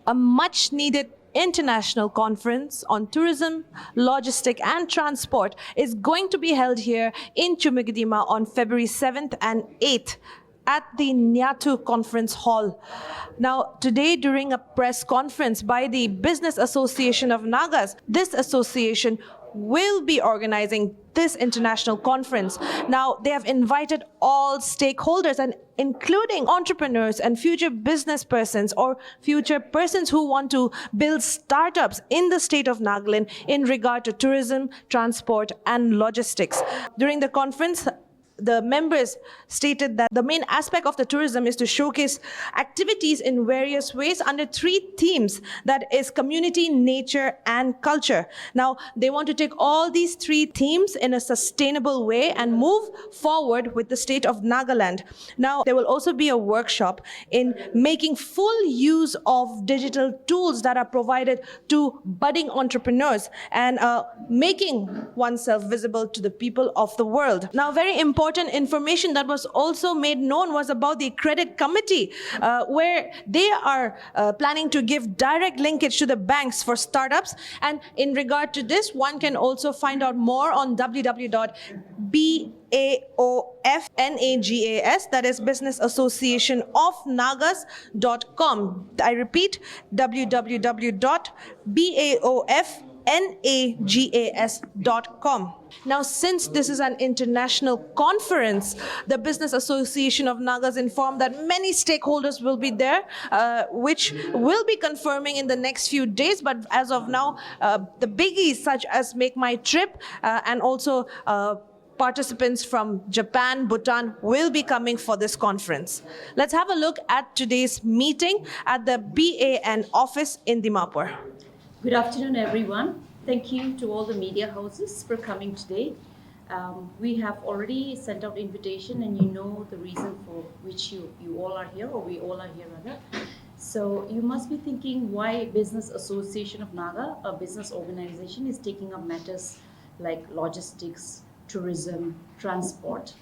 a much needed international conference on tourism, logistic and transport is going to be held here in Chumagidima on February 7th and 8th at the Nyatu Conference Hall. Now, today during a press conference by the Business Association of Nagas, this association will be organizing this international conference. Now, they have invited all stakeholders and including entrepreneurs and future business persons or future persons who want to build startups in the state of Nagaland in regard to tourism, transport, and logistics. During the conference, the members stated that the main aspect of the tourism is to showcase activities in various ways under three themes, that is community, nature, and culture. Now, they want to take all these three themes in a sustainable way and move forward with the state of Nagaland. Now, there will also be a workshop in making full use of digital tools that are provided to budding entrepreneurs and making oneself visible to the people of the world. Now, very important information that was also made known was about the credit committee, where they are planning to give direct linkage to the banks for startups. And in regard to this, one can also find out more on www.BAOFNAGAS, that is Business Association of Nagas.com. I repeat, www.BAOFNAGAS.com. Now, since this is an international conference, the Business Association of Nagas informed that many stakeholders will be there, which will be confirming in the next few days. But as of now, the biggies such as Make My Trip and also participants from Japan, Bhutan will be coming for this conference. Let's have a look at today's meeting at the BAN office in Dimapur. Good afternoon, everyone. Thank you to all the media houses for coming today. We have already sent out invitation, and you know the reason for which you all are here, or we all are here rather. So you must be thinking why Business Association of Naga, a business organization, is taking up matters like logistics, tourism, transport.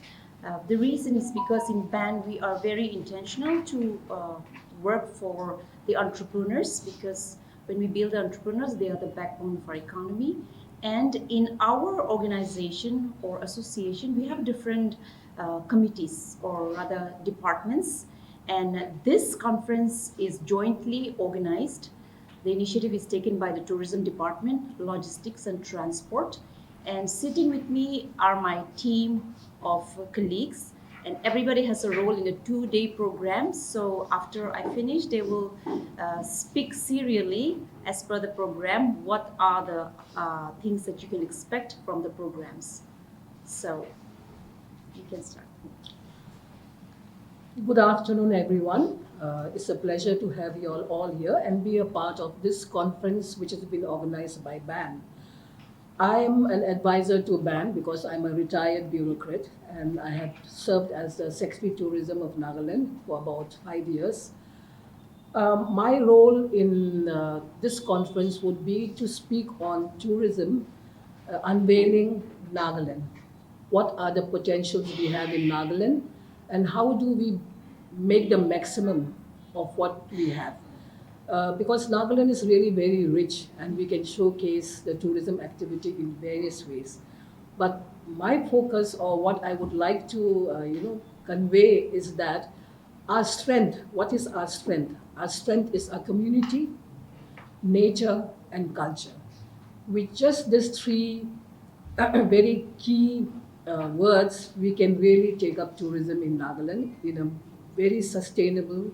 The reason is because in BAN we are very intentional to work for the entrepreneurs, because when we build entrepreneurs, they are the backbone of our economy. And in our organization or association, we have different committees, or rather departments. And this conference is jointly organized. The initiative is taken by the tourism department, logistics and transport. And sitting with me are my team of colleagues. And everybody has a role in a 2-day program. So after I finish, they will speak serially as per the program. What are the things that you can expect from the programs? So you can start. Good afternoon, everyone. It's a pleasure to have you all here and be a part of this conference, which has been organized by BAN. I am an advisor to BAN because I'm a retired bureaucrat, and I have served as the Secretary Tourism of Nagaland for about 5 years. My role in this conference would be to speak on tourism, unveiling Nagaland. What are the potentials we have in Nagaland, and how do we make the maximum of what we have? Because Nagaland is really very rich, and we can showcase the tourism activity in various ways. But my focus, or what I would like to convey, is that our strength. What is our strength? Our strength is our community, nature, and culture. With just these three very key words, we can really take up tourism in Nagaland in a very sustainable,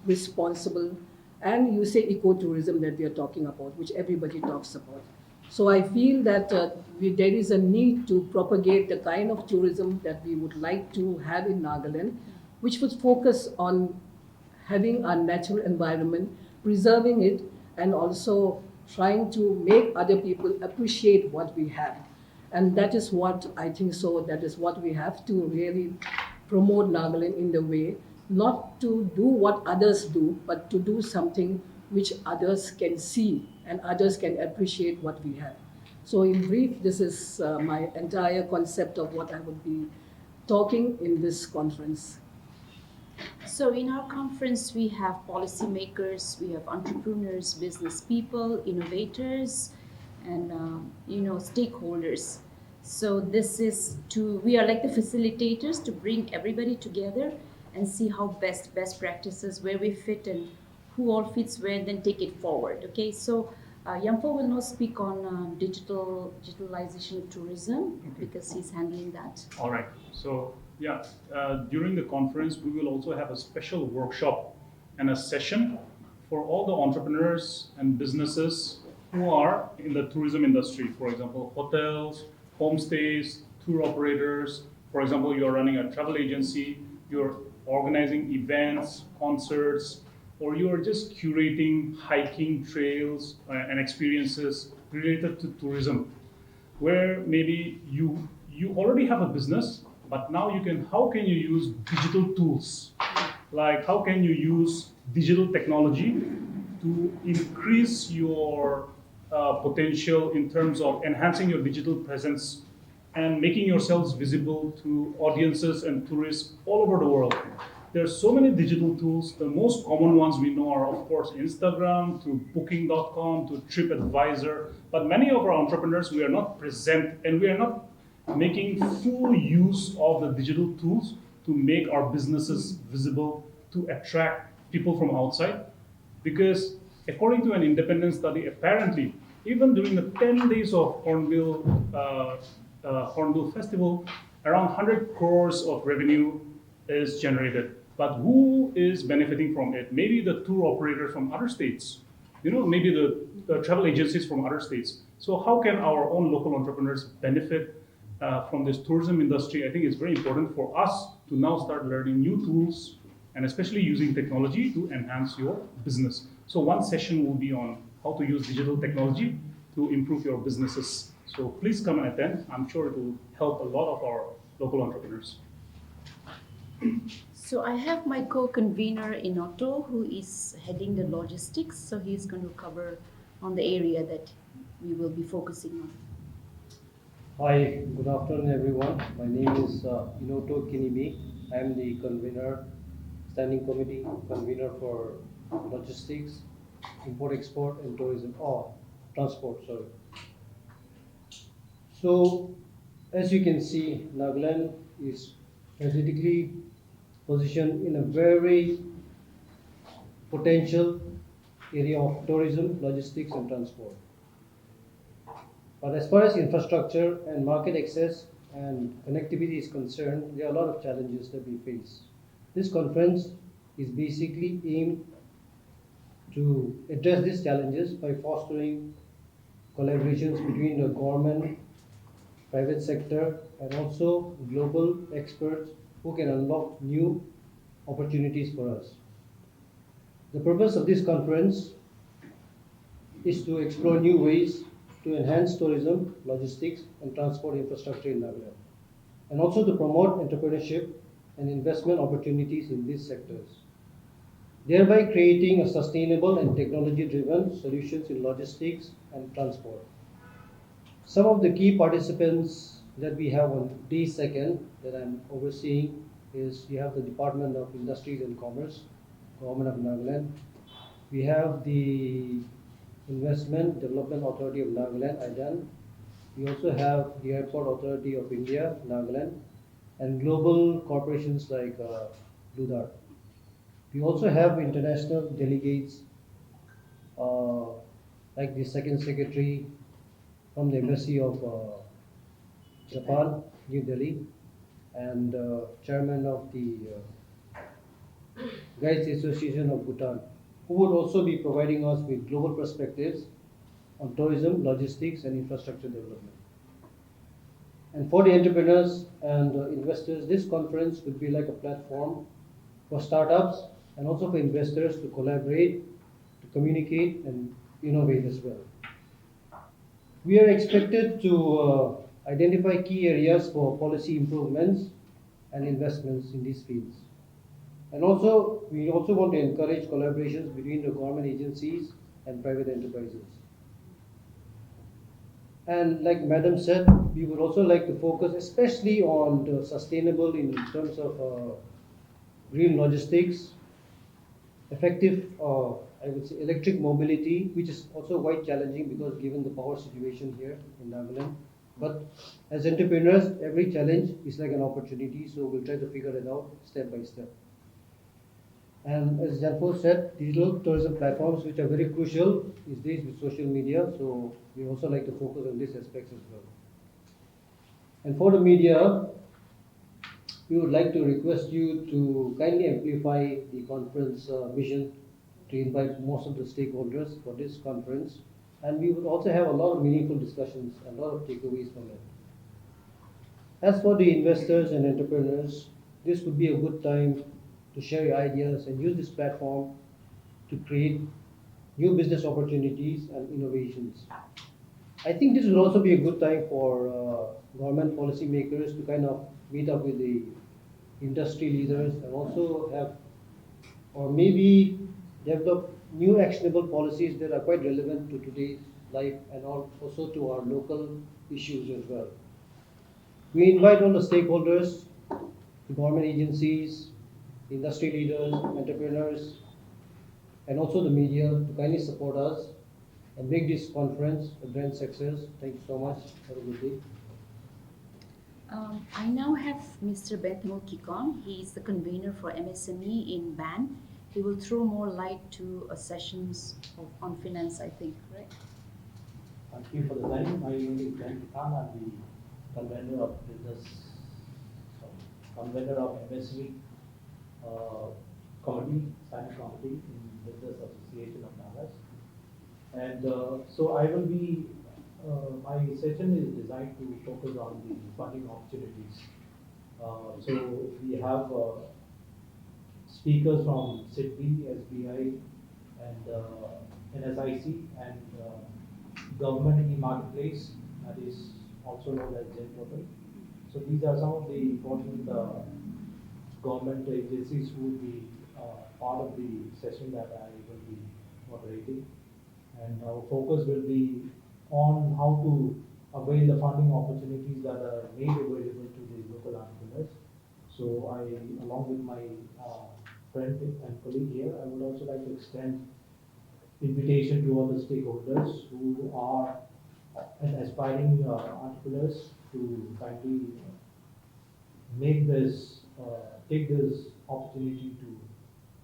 responsible, and you say ecotourism that we are talking about, which everybody talks about. So I feel that there is a need to propagate the kind of tourism that we would like to have in Nagaland, which would focus on having our natural environment, preserving it, and also trying to make other people appreciate what we have. And that is what I think so, that is what we have to really promote Nagaland in the way, not to do what others do, but to do something which others can see and others can appreciate what we have. So in brief, this is my entire concept of what I would be talking in this conference. So in our conference, we have policymakers, we have entrepreneurs, business people, innovators, and stakeholders. So this is we are like the facilitators to bring everybody together and see how best practices, where we fit and who all fits where, and then take it forward. Okay, so Yampo will now speak on digitalization of tourism because he's handling that. All right. So yeah, during the conference, we will also have a special workshop and a session for all the entrepreneurs and businesses who are in the tourism industry. For example, hotels, homestays, tour operators. For example, you're running a travel agency, you're organizing events, concerts, or you are just curating hiking trails and experiences related to tourism, where maybe you already have a business, but now how can you use digital tools, like how can you use digital technology to increase your potential in terms of enhancing your digital presence and making yourselves visible to audiences and tourists all over the world. There's so many digital tools. The most common ones we know are, of course, Instagram, to Booking.com, to TripAdvisor. But many of our entrepreneurs, we are not present and we are not making full use of the digital tools to make our businesses visible, to attract people from outside. Because according to an independent study, apparently, even during the 10 days of Hornbill Festival, around 100 crores of revenue is generated. But who is benefiting from it? Maybe the tour operators from other states, maybe the travel agencies from other states. So how can our own local entrepreneurs benefit from this tourism industry? I think it's very important for us to now start learning new tools and especially using technology to enhance your business. So one session will be on how to use digital technology to improve your businesses. So please come and attend. I'm sure it will help a lot of our local entrepreneurs. So I have my co-convener Inoto, who is heading the logistics. So he's going to cover on the area that we will be focusing on. Hi, good afternoon everyone. My name is Inoto Kinimi. I am the standing committee convener for logistics, import-export and tourism, transport, sorry. So, as you can see, Nagaland is strategically positioned in a very potential area of tourism, logistics and transport. But as far as infrastructure and market access and connectivity is concerned, there are a lot of challenges that we face. This conference is basically aimed to address these challenges by fostering collaborations between the government, private sector, and also global experts who can unlock new opportunities for us. The purpose of this conference is to explore new ways to enhance tourism, logistics, and transport infrastructure in Nagaland, and also to promote entrepreneurship and investment opportunities in these sectors, thereby creating a sustainable and technology-driven solutions in logistics and transport. Some of the key participants that we have on day second that I'm overseeing is you have the Department of Industries and Commerce, Government of Nagaland. We have the Investment Development Authority of Nagaland, IDAN. We also have the Airport Authority of India, Nagaland, and global corporations like Ludar. We also have international delegates like the Second Secretary from the Embassy of Japan, New Delhi, and Chairman of the Guides Association of Bhutan, who would also be providing us with global perspectives on tourism, logistics, and infrastructure development. And for the entrepreneurs and investors, this conference would be like a platform for startups and also for investors to collaborate, to communicate, and innovate as well. We are expected to identify key areas for policy improvements and investments in these fields. And also, we also want to encourage collaborations between the government agencies and private enterprises. And like Madam said, we would also like to focus especially on the sustainable in terms of green logistics, effective, I would say, electric mobility, which is also quite challenging because given the power situation here in Nagaland. But as entrepreneurs, every challenge is like an opportunity, so we'll try to figure it out step by step. And as Janpo said, digital tourism platforms, which are very crucial these days with social media, so we also like to focus on these aspects as well. And for the media, we would like to request you to kindly amplify the conference vision to invite most of the stakeholders for this conference. And we would also have a lot of meaningful discussions and a lot of takeaways from it. As for the investors and entrepreneurs, this would be a good time to share your ideas and use this platform to create new business opportunities and innovations. I think this would also be a good time for government policymakers to kind of meet up with the industry leaders and also have, or maybe develop new actionable policies that are quite relevant to today's life and also to our local issues as well. We invite all the stakeholders, the government agencies, industry leaders, entrepreneurs, and also the media to kindly support us and make this conference a grand success. Thank you so much. Have a good day. I now have Mr. Bethmo Kikon. He is the convener for MSME in BAN. He will throw more light to sessions on finance, I think, right? Thank you for the time. My name is Ben Khan. I'm the convener of MSME committee, science committee in Business Association of Dallas. And so I will be, my session is designed to focus on the funding opportunities. So we have speakers from SIDBI, SBI, and NSIC, and government e-marketplace, that is also known as Zentotal. So these are some of the important government agencies who will be part of the session that I will be moderating. And our focus will be on how to avail the funding opportunities that are made available to the local entrepreneurs. So I, along with my friend and colleague here, I would also like to extend invitation to all the stakeholders who are aspiring entrepreneurs to kindly make this, take this opportunity to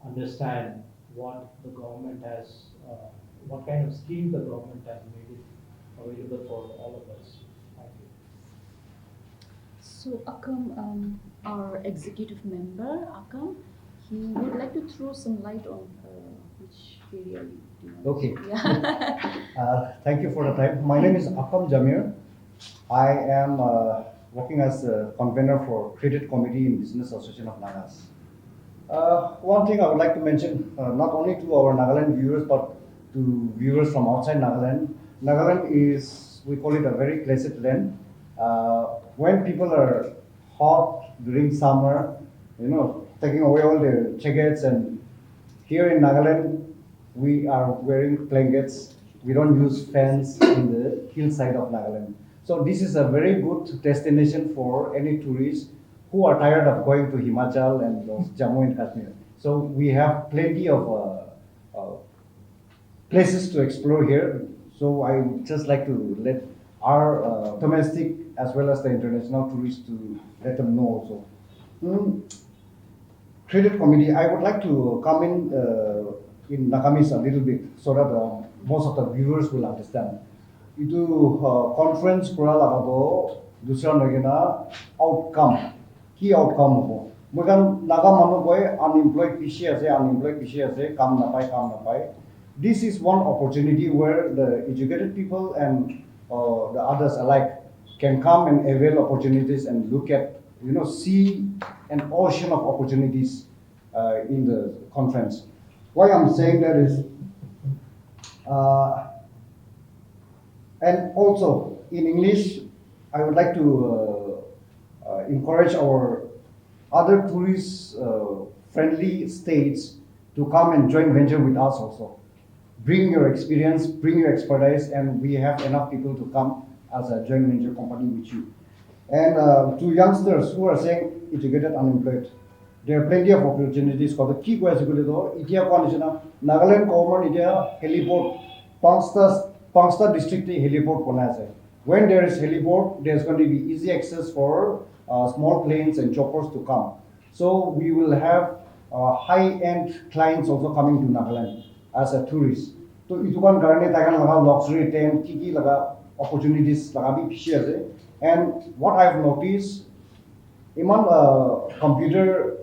understand what the government has, what kind of scheme the government has made it available for all of us. Thank you. So Akam, our executive member, Akam, he would like to throw some light on which area you want. Okay. Yeah. Thank you for the time. My name is Akam Jamir. I am working as a convener for Credit Committee in Business Association of Nagas. One thing I would like to mention, not only to our Nagaland viewers, but to viewers from outside Nagaland. Nagaland is, we call it a very placid land. When people are hot during summer, taking away all the jackets, and here in Nagaland, we are wearing blankets. We don't use fans in the hillside of Nagaland. So this is a very good destination for any tourists who are tired of going to Himachal and Jammu and Kashmir. So we have plenty of places to explore here. So I would just like to let our domestic as well as the international tourists to let them know also. Credit Committee, I would like to come in Nagamis a little bit so that most of the viewers will understand. Itu conference kura lagabo dusra nagina outcome, key outcome ho. Mugan naga manu boy unemployed pishi ase, kam napai. This is one opportunity where the educated people and the others alike can come and avail opportunities and look at, see an ocean of opportunities in the conference. Why I'm saying that is, and also in English, I would like to encourage our other tourist friendly states to come and join venture with us also. Bring your experience, bring your expertise, and we have enough people to come as a joint venture company with you. And to youngsters who are saying educated, unemployed, there are plenty of opportunities for the key question to India condition Nagaland government India heliport Pangsta district heliport ponase. When there is heliport, there's going to be easy access for small planes and choppers to come. So we will have high-end clients also coming to Nagaland as a tourist. So itu kan garane takan laga luxury tent kiki laga opportunities laga bi bishi ase. And what I've noticed, iman computer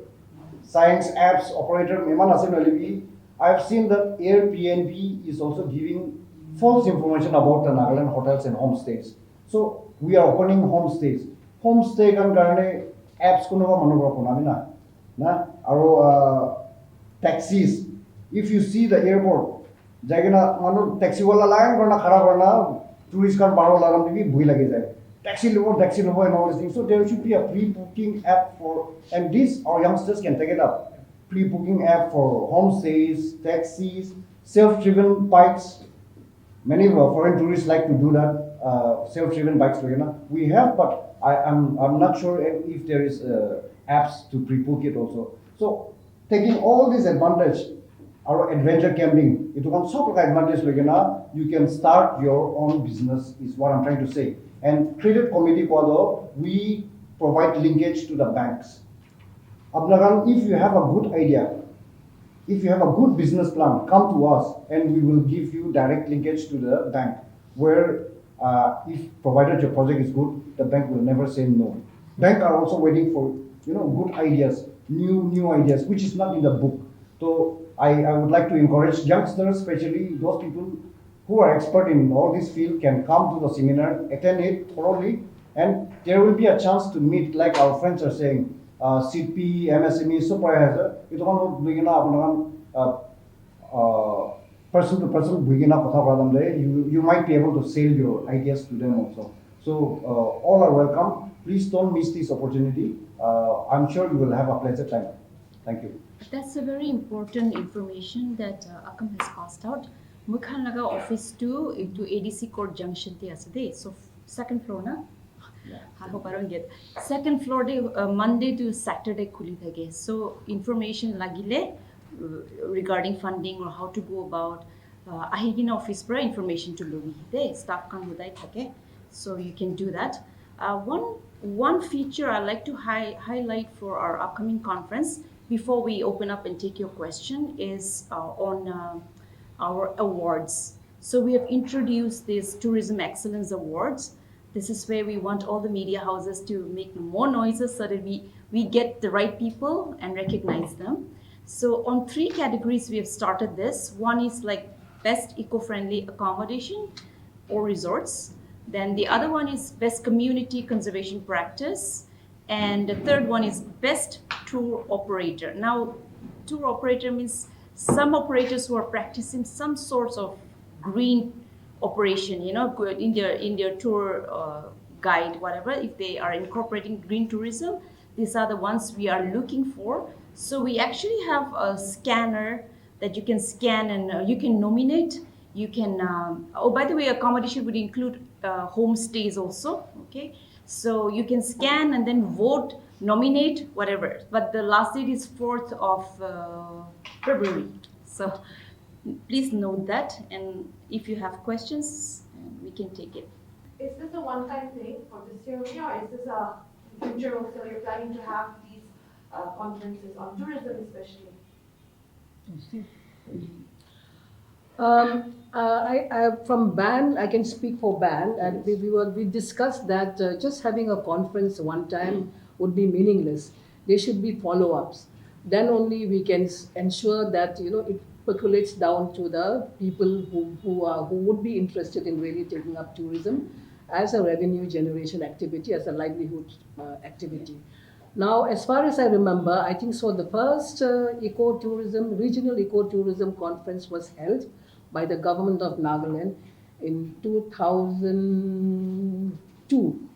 science apps operator iman ase nalibi, I've seen that Airbnb is also giving false information about the Nagaland hotels and homestays. So we are opening homestays. Homestay kan garane apps kuno ba manu bra ponami na aro taxis. If you see the airport jagina manu taxi wala line korna khara korna tourist kan baro lagam dibi bhui lage jai taxi lobo and all these things. So there should be a pre-booking app for, and these our youngsters can take it up, pre-booking app for homestays, taxis, self-driven bikes. Many foreign tourists like to do that, self-driven bikes. We have, but I'm not sure if there is apps to pre-book it also. So taking all this advantage, our adventure camping, it becomes so advantage. You can start your own business is what I'm trying to say. And credit committee we provide linkage to the banks. If you have a good idea, if you have a good business plan, come to us and we will give you direct linkage to the bank. Where if provided your project is good, the bank will never say no. Bank are also waiting for good ideas, new ideas, which is not in the book. So I would like to encourage youngsters, especially those people who are expert in all this field, can come to the seminar, attend it thoroughly, and there will be a chance to meet, like our friends are saying, CP, MSME, supervisor. It one person to person, you might be able to sell your ideas to them also. So all are welcome. Please don't miss this opportunity. I'm sure you will have a pleasant time. Thank you. That's a very important information that Akam has passed out. Mukhanaga office to ADC Court Junction te so second floor na. I hope I don't get second floor day Monday to Saturday khuli thake. So information lagile regarding funding or how to go about ahigina office pra information to logi de staff kan hudai thake. So you can do that. One feature I like to highlight for our upcoming conference before we open up and take your question is on our awards. So we have introduced these Tourism Excellence Awards. This is where we want all the media houses to make more noises so that we get the right people and recognize them. So on 3 categories we have started this. One is like best eco-friendly accommodation or resorts. Then the other one is best community conservation practice. And the third one is best tour operator. Now, tour operator means some operators who are practicing some sorts of green operation, in their tour guide, whatever. If they are incorporating green tourism, these are the ones we are looking for. So we actually have a scanner that you can scan and you can nominate. You can, oh, by the way, accommodation would include homestays also, okay? So you can scan and then vote, nominate, whatever. But the last date is 4th of February. So please note that. And if you have questions, we can take it. Is this a one-time thing for this year only, or is this a future also you're planning to have these conferences on tourism especially? From BAN, I can speak for BAN, and we discussed that just having a conference one time would be meaningless. There should be follow-ups. Then only we can ensure that it percolates down to the people who would be interested in really taking up tourism as a revenue generation activity, as a livelihood activity. Now, as far as I remember, I think so the first regional ecotourism conference was held by the government of Nagaland in 2002.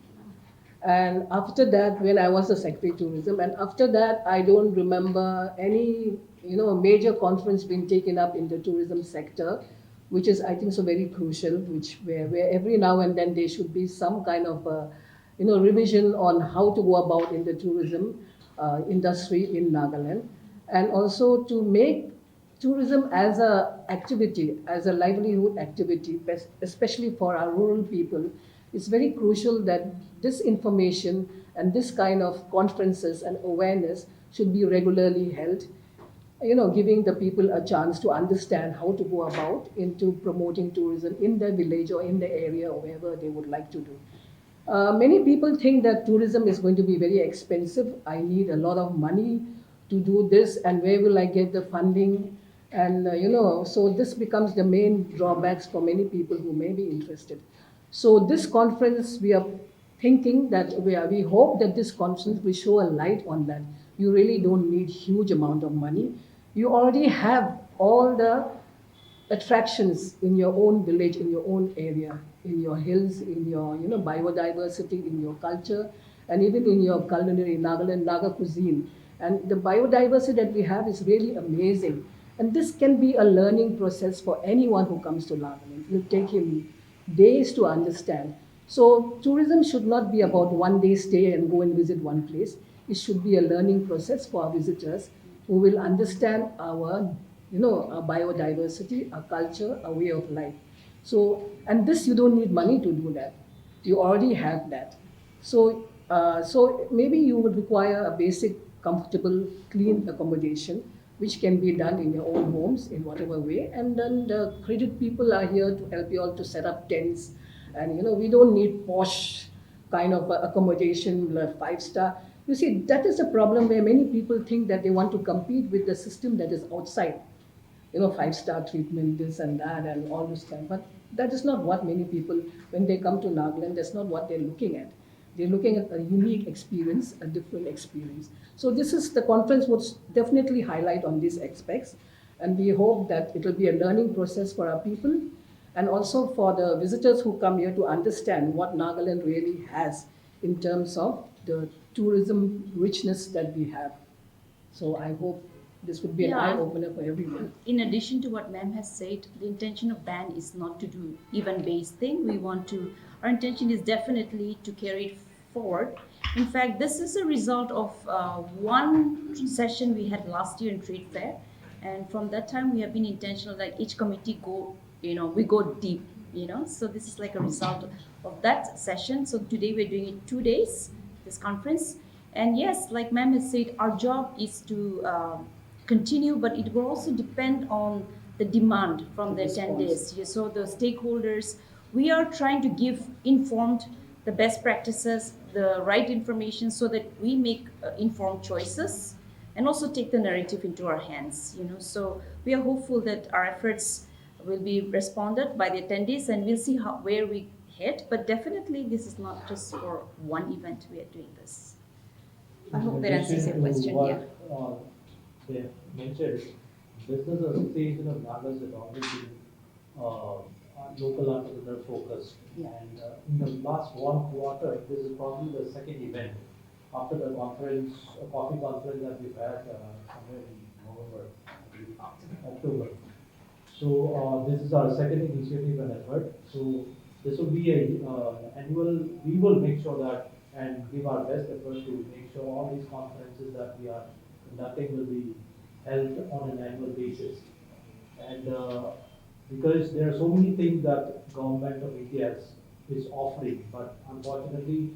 And after that, when I was the Secretary of Tourism, and after that, I don't remember any major conference being taken up in the tourism sector, which is, I think, so very crucial, where every now and then there should be some kind of revision on how to go about in the tourism. industry in Nagaland, and also to make tourism as a activity, as a livelihood activity, especially for our rural people. It's very crucial that this information and this kind of conferences and awareness should be regularly held, giving the people a chance to understand how to go about into promoting tourism in their village or in the area or wherever they would like to do. Many people think that tourism is going to be very expensive. I need a lot of money to do this, and where will I get the funding? And so this becomes the main drawbacks for many people who may be interested. So this conference, we are thinking that we hope that this conference will show a light on that. You really don't need huge amount of money. You already have all the attractions in your own village, in your own area, in your hills, in your biodiversity, in your culture, and even in your culinary Nagaland Naga cuisine. And the biodiversity that we have is really amazing. And this can be a learning process for anyone who comes to Nagaland. It will take him days to understand. So tourism should not be about 1 day stay and go and visit one place. It should be a learning process for our visitors who will understand our biodiversity, our culture, our way of life. So, and this you don't need money to do that. You already have that. So maybe you would require a basic, comfortable, clean accommodation, which can be done in your own homes in whatever way. And then the credit people are here to help you all to set up tents. And we don't need posh kind of accommodation, 5 star. You see, that is a problem where many people think that they want to compete with the system that is outside. 5 star treatment, this and that, and all this kind. But that is not what many people, when they come to Nagaland, that's not what they're looking at. They're looking at a unique experience, a different experience. So the conference would definitely highlight on these aspects. And we hope that it will be a learning process for our people and also for the visitors who come here to understand what Nagaland really has in terms of the tourism richness that we have. So I hope this would be an Yeah. eye-opener for everyone. In addition to what ma'am has said, the intention of BAN is not to do event-based thing. Our intention is definitely to carry it forward. In fact, this is a result of one session we had last year in Trade Fair. And from that time, we have been intentional that each committee we go deep, So this is like a result of that session. So today we're doing it 2 days, this conference. And yes, like ma'am has said, our job is to continue, but it will also depend on the demand from the attendees. So the stakeholders, we are trying to give the best practices, the right information so that we make informed choices and also take the narrative into our hands. So we are hopeful that our efforts will be responded by the attendees and we'll see where we head. But definitely this is not just for one event we are doing this. I hope that answers your question. Yeah. They mentioned Business Association of Nagas has always been local entrepreneur focused. Yeah. And in the last 1 quarter, this is probably the second event after the conference, a coffee conference that we've had somewhere in November, October. So this is our second initiative and effort. So this will be annual. We will make sure that and give our best effort to make sure all these conferences that we are conducting will be held on an annual basis. And because there are so many things that government of India is offering, but unfortunately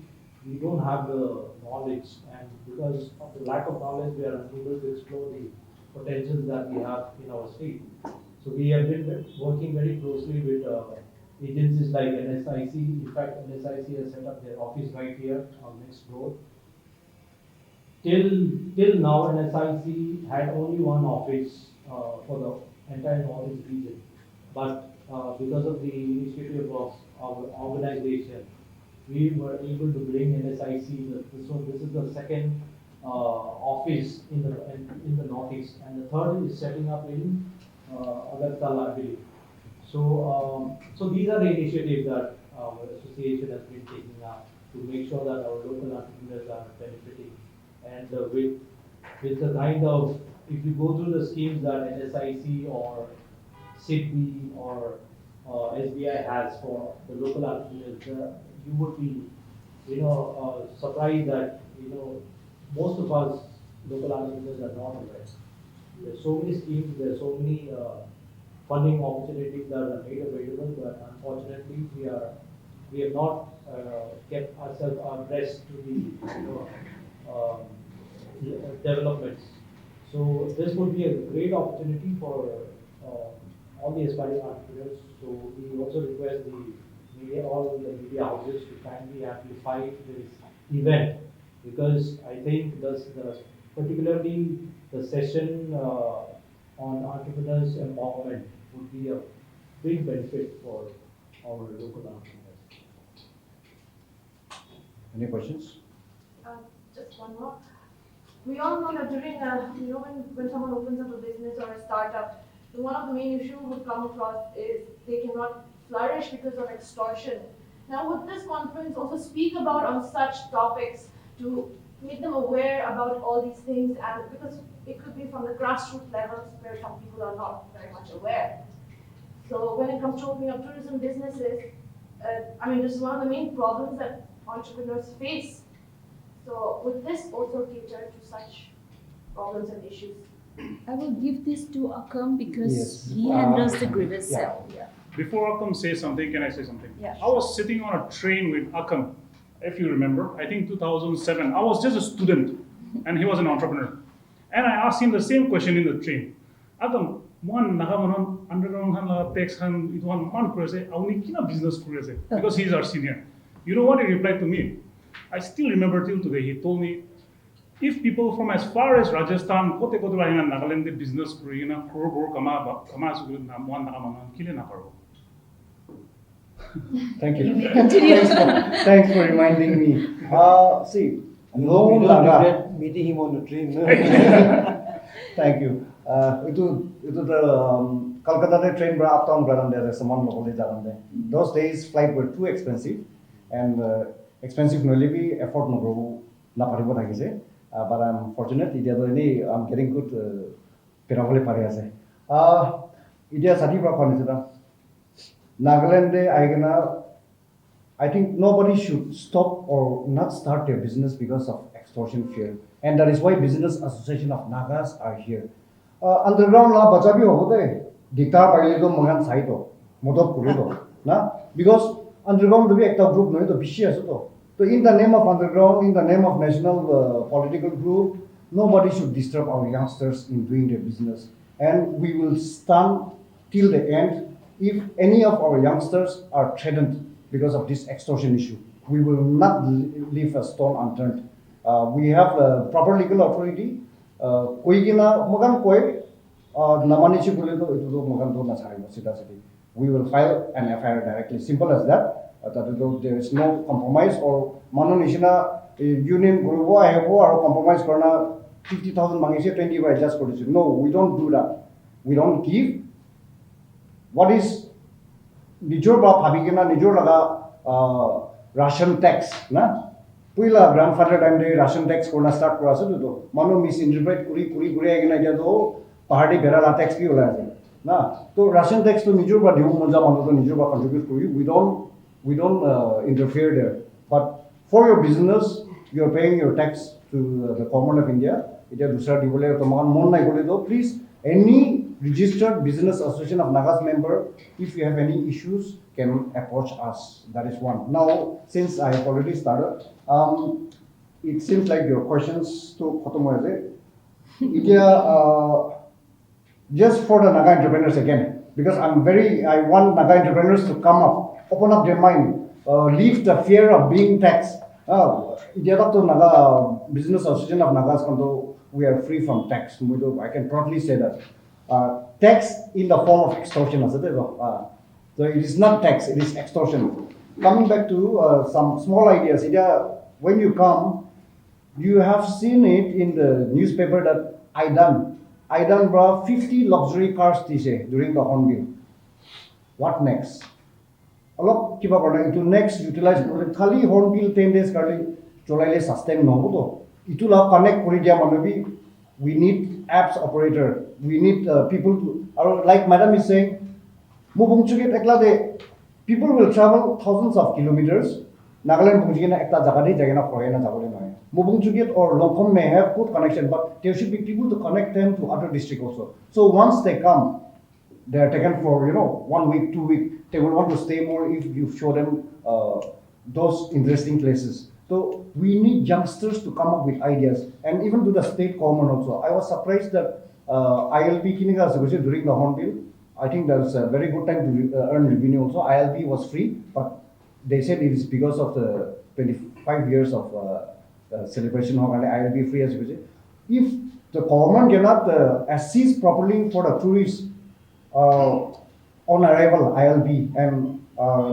we don't have the knowledge, and because of the lack of knowledge, we are unable to explore the potentials that we have in our state. So we have been working very closely with agencies like NSIC. In fact, NSIC has set up their office right here on next door. Till now, NSIC had only one office for the entire Northeast region. But because of the initiative of our organization, we were able to bring NSIC. So this is the second office in the Northeast, and the third is setting up in Agartala, I believe. So these are the initiatives that our association has been taking up to make sure that our local entrepreneurs are benefiting. And with the kind of, if you go through the schemes that NSIC or SIDBI or SBI has for the local entrepreneurs, you would be, surprised that, most of us local entrepreneurs are not aware. There's so many schemes, there's so many funding opportunities that are made available, but unfortunately we have not kept ourselves abreast to the developments. So this would be a great opportunity for all the aspiring entrepreneurs. So we also request the media, all the media houses to kindly amplify this event, because I think particularly the session on entrepreneurs empowerment would be a big benefit for our local entrepreneurs. Any questions? Just one more. We all know that during, when someone opens up a business or a startup, one of the main issues would come across is they cannot flourish because of extortion. Now, would this conference also speak about on such topics to make them aware about all these things? And because it could be from the grassroots levels where some people are not very much aware. So when it comes to opening up tourism businesses, this is one of the main problems that entrepreneurs face. So would this also cater to such problems and issues? I will give this to Akam because Yes. he handles the grievance cell. Before Akam says something, can I say something? Yeah, I was sitting on a train with Akam, if you remember, I think 2007. I was just a student and he was an entrepreneur. And I asked him the same question in the train. Akam, one Nagaland underground tax it one man kurase, auni kina business kurase, because he's our senior. You know what he replied to me? I still remember till today. He told me, if people from as far as Rajasthan, kote kote lahinga Nagaland de business kurina crore kama sugul namuan nagamanan kile na karo. Thank you. You may continue. Thanks for reminding me. See, We no don't Naga. regret meeting him on the train. Thank you. Itu the Kolkata train bra uptown bra there someone locally jarande. Those days flight were too expensive and expensive no be effort no grow na paribo thakise. But I'm fortunate I'm getting good pirabole pari ase. Idia sati bra khonise Nagaland I think nobody should stop or not start their business because of extortion fear. And that is why Business Association of Nagas are here. Underground la bacha bhi hobo de dikta paile to mangan sai to modop kure to na because underground bhi ekta group no to bishi asu to. So in the name of underground, in the name of national political group, nobody should disturb our youngsters in doing their business. And we will stand till the end. If any of our youngsters are threatened because of this extortion issue, we will not leave a stone unturned. We have proper legal authority. We will file an FIR directly. Simple as that. There is no compromise or union group or compromise 50,000 mangisha 20 by just produce. No, we don't do that. We don't give. What is Nijor ba Pabigina, Nijor laga Russian tax? Na? Puila grandfather time day Russian tax corner start for us to do. Mano misinterpret Kuri again idea do party Berala tax ki na. So Russian tax to Nijor ba Diu Monza Mano to Nijor ba contribute Kuri. We don't interfere there. But for your business, you are paying your tax to the Government of India. Please, any registered business association of Nagas member, if you have any issues, can approach us. That is one. Now, since I have already started, it seems like your questions to Khotomoeze. Just for the Naga entrepreneurs again, because I want Naga entrepreneurs to come up, open up their mind, leave the fear of being taxed. Naga Business Association of Nagas, we are free from tax. I can proudly say that. Tax in the form of extortion. So it is not tax, it is extortion. Coming back to some small ideas. When you come, you have seen it in the newspaper that I done brought 50 luxury cars during the Hornbill. What next? Alok kiba korna itu next utilize khali Hornbill 10 days karli cholaile sustain nohobo to itu la connect kori dia manobi. We need apps operator. We need people to, like Madam is saying, people will travel thousands of kilometers. Nagaland ekta jaga de jagana Mobung Chugit or Longkom may have good connection, but there should be people to connect them to other districts also. So once they come, they are taken for 1 week, 2 weeks. They will want to stay more if you show them those interesting places. So we need youngsters to come up with ideas, and even to the state government also. I was surprised that ILP Kiniga during the Hornbill. I think that's a very good time to earn revenue also. ILP was free, but they said it is because of the 25 years of celebration of ILP free as well. If the government cannot assist properly for the tourists on arrival ILB, and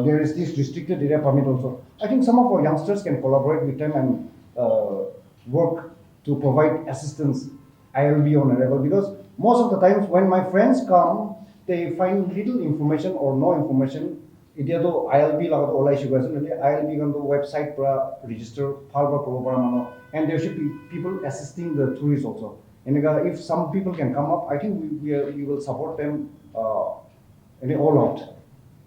there is this restricted area permit also. I think some of our youngsters can collaborate with them and work to provide assistance ILB on arrival, because most of the times when my friends come, they find little information or no information. Idiado ILB lagat olai shugasan, ILB kan website pra register palba program, and there should be people assisting the tourists also. And if some people can come up, I think we will support them all out.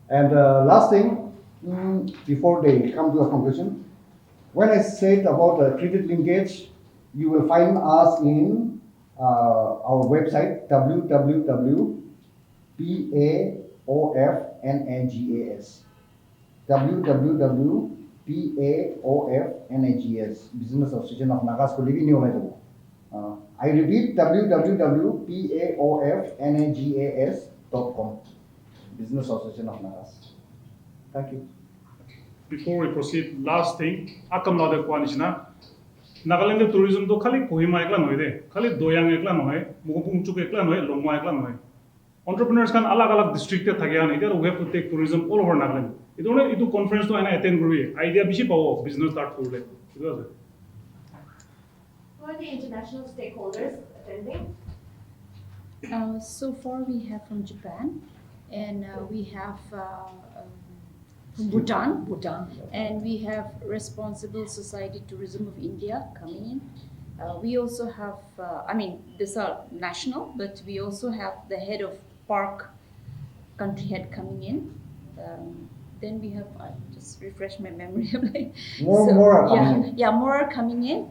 And last thing, before they come to a conclusion, when I said about credit linkage, you will find us in our website www.paofnagas www.paofnagas Business Association of Nagas ko libi ni olai I repeat www.paofnagas.com Business Association of Nagas. Thank you. Before we proceed, last thing, akam lada kwanishna. Nagaland tourism to khali Kohima ekla noy de, khali Doyang ekla noy, Mugapungchuk ekla noy, Longma ekla noy. Entrepreneurs can alag district te thagyan either we have to take tourism all over Nagaland. Idu conference to ana attend kuri idea bishi pawo business start kurle. Who are the international stakeholders attending? So far we have from Japan, and we have from Bhutan, and we have Responsible Society Tourism of India coming in. We also have, these are national, but we also have the head of park, country head coming in. Then we have, just refresh my memory. More are coming in. Yeah, more are coming in.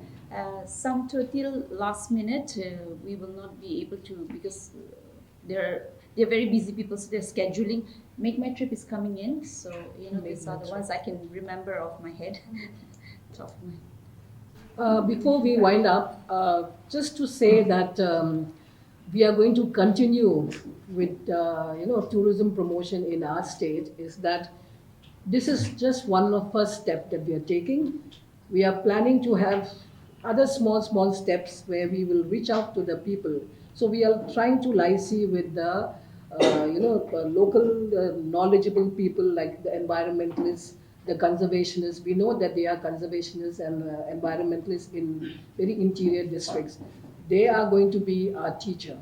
Some till last minute, we will not be able to, because they're very busy people, so they're scheduling. Make My Trip is coming in, so these are the ones I can remember off my head. Top of my. Before we wind up, just to say that we are going to continue with tourism promotion in our state. Is that this is just one of first step that we are taking. We are planning to have other small steps where we will reach out to the people. So we are trying to liaise with the local knowledgeable people like the environmentalists, the conservationists. We know that they are conservationists and environmentalists in very interior districts. They are going to be our teacher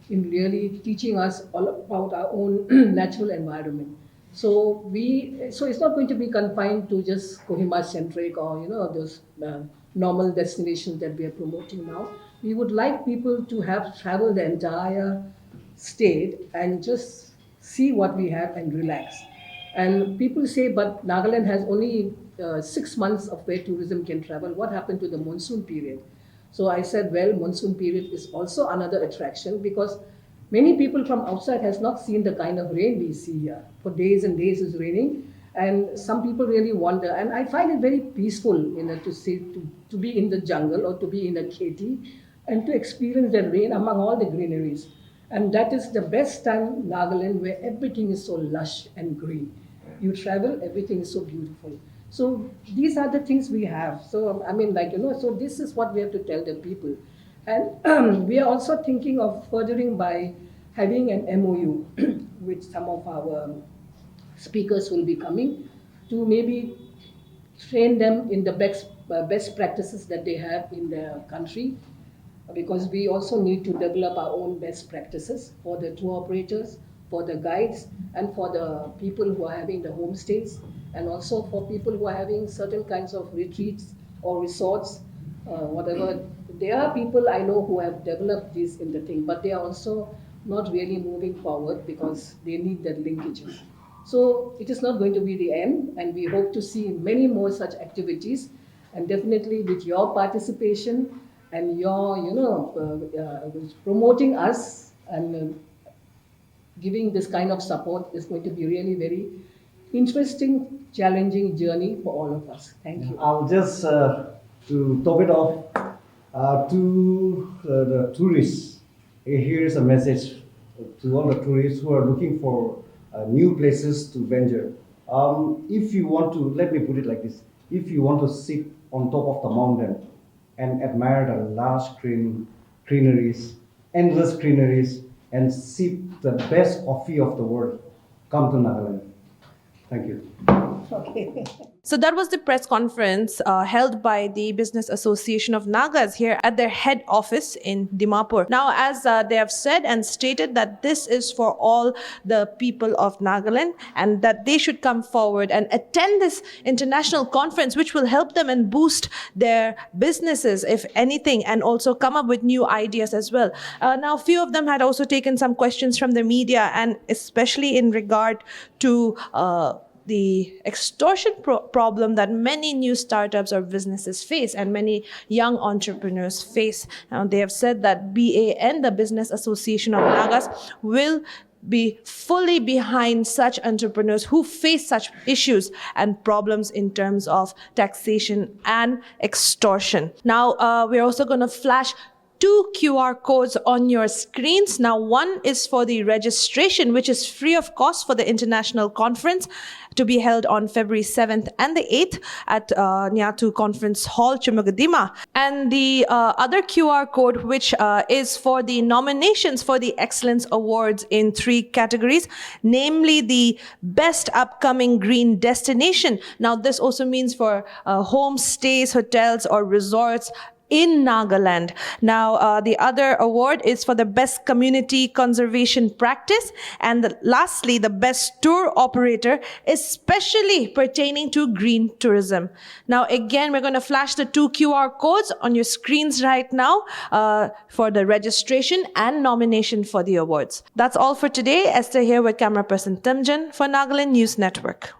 in really teaching us all about our own natural environment. So it's not going to be confined to just Kohima centric or those normal destinations that we are promoting now. We would like people to have traveled the entire state and just see what we have and relax. And people say, but Nagaland has only 6 months of where tourism can travel. What happened to the monsoon period? So I said, well, monsoon period is also another attraction, because many people from outside has not seen the kind of rain we see here. For days and days it's raining, and some people really wonder. And I find it very peaceful, to be in the jungle or to be in a kheti and to experience the rain among all the greeneries. And that is the best time, Nagaland, where everything is so lush and green. You travel, everything is so beautiful. So these are the things we have. So so this is what we have to tell the people. And we are also thinking of furthering by having an MOU which some of our speakers will be coming to maybe train them in the best practices that they have in their country, because we also need to develop our own best practices for the tour operators, for the guides, and for the people who are having the homestays, and also for people who are having certain kinds of retreats or resorts, whatever. There are people I know who have developed this in the thing, but they are also not really moving forward because they need that linkages. So it is not going to be the end, and we hope to see many more such activities. And definitely with your participation and your, promoting us and giving this kind of support is going to be really very interesting, challenging journey for all of us. Thank you. I'll just, to top it off, to the tourists, here is a message to all the tourists who are looking for new places to venture. If you want to, let me put it like this, if you want to sit on top of the mountain and admire the large greeneries, endless greeneries, and sip the best coffee of the world, come to Nagaland. Thank you. Okay. So that was the press conference held by the Business Association of Nagas here at their head office in Dimapur. Now, as they have said and stated that this is for all the people of Nagaland and that they should come forward and attend this international conference, which will help them and boost their businesses, if anything, and also come up with new ideas as well. Now, a few of them had also taken some questions from the media, and especially in regard to the extortion problem that many new startups or businesses face and many young entrepreneurs face. Now, they have said that BAN, the Business Association of Nagas, will be fully behind such entrepreneurs who face such issues and problems in terms of taxation and extortion. Now, we're also going to flash 2 QR codes on your screens. Now, one is for the registration, which is free of cost for the international conference to be held on February 7th and the 8th at Nyatu Conference Hall, Chumugadima. And the other QR code, which is for the nominations for the Excellence Awards in 3 categories, namely the Best Upcoming Green Destination. Now, this also means for homestays, hotels, or resorts in Nagaland. Now, the other award is for the Best Community Conservation Practice, and lastly, the Best Tour Operator, especially pertaining to green tourism. Now, again, we're going to flash the 2 QR codes on your screens right now for the registration and nomination for the awards. That's all for today. Esther here with camera person Timjan for Nagaland News Network.